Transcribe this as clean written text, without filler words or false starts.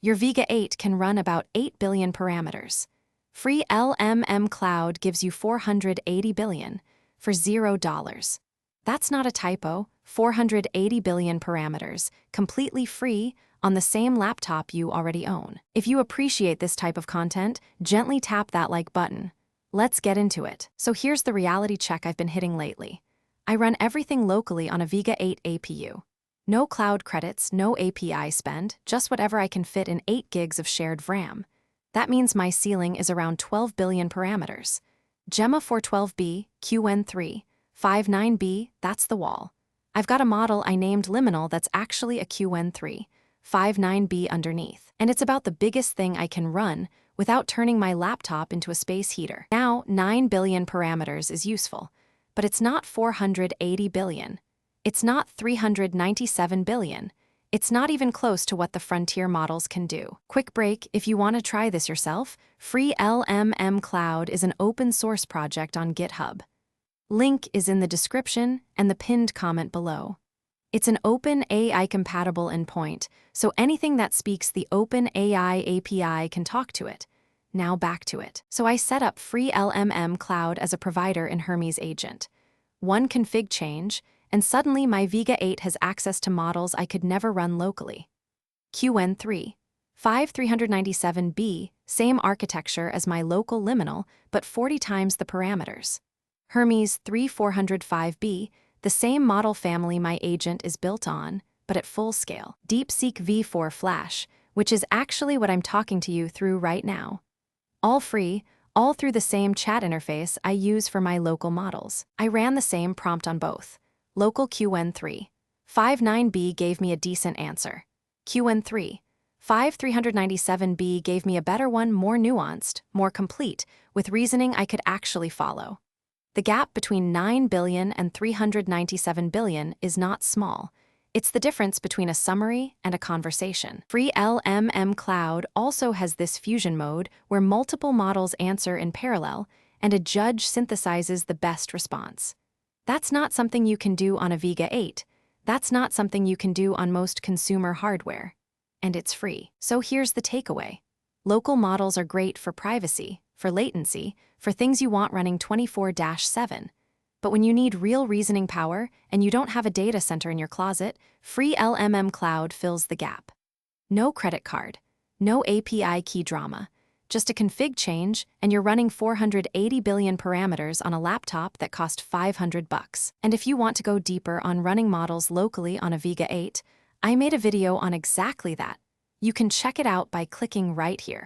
Your Vega 8 can run about 8 billion parameters. Free LMM Cloud gives you 480 billion for $0. That's not a typo, 480 billion parameters, completely free on the same laptop you already own. If you appreciate this type of content, gently tap that like button. Let's get into it. So here's the reality check I've been hitting lately. I run everything locally on a Vega 8 APU. No cloud credits, no API spend, just whatever I can fit in 8 gigs of shared RAM. That means my ceiling is around 12 billion parameters. Gemma 412B, QN3, 59B, that's the wall. I've got a model I named Liminal that's actually a QN3, 59B underneath. And it's about the biggest thing I can run without turning my laptop into a space heater. Now, 9 billion parameters is useful, but it's not 480 billion. It's not 397 billion. It's not even close to what the frontier models can do. Quick break, if you want to try this yourself, Free LMM Cloud is an open source project on GitHub. Link is in the description and the pinned comment below. It's an OpenAI-compatible endpoint, so anything that speaks the OpenAI API can talk to it. Now back to it. So I set up Free LMM Cloud as a provider in Hermes Agent. One config change, and suddenly my Vega 8 has access to models I could never run locally. QN3, 5397B, same architecture as my local Liminal, but 40 times the parameters. Hermes 3405B, the same model family my agent is built on, but at full scale. DeepSeek V4 Flash, which is actually what I'm talking to you through right now. All free, all through the same chat interface I use for my local models. I ran the same prompt on both. Local QN3, 59B gave me a decent answer. QN3, 5397B gave me a better one, more nuanced, more complete, with reasoning I could actually follow. The gap between 9 billion and 397 billion is not small. It's the difference between a summary and a conversation. Free LMM Cloud also has this fusion mode where multiple models answer in parallel and a judge synthesizes the best response. That's not something you can do on a Vega 8. That's not something you can do on most consumer hardware. And it's free. So here's the takeaway. Local models are great for privacy, for latency, for things you want running 24/7. But when you need real reasoning power and you don't have a data center in your closet, Free LMM Cloud fills the gap. No credit card, no API key drama, just a config change and you're running 480 billion parameters on a laptop that cost $500. And if you want to go deeper on running models locally on a Vega 8, I made a video on exactly that. You can check it out by clicking right here.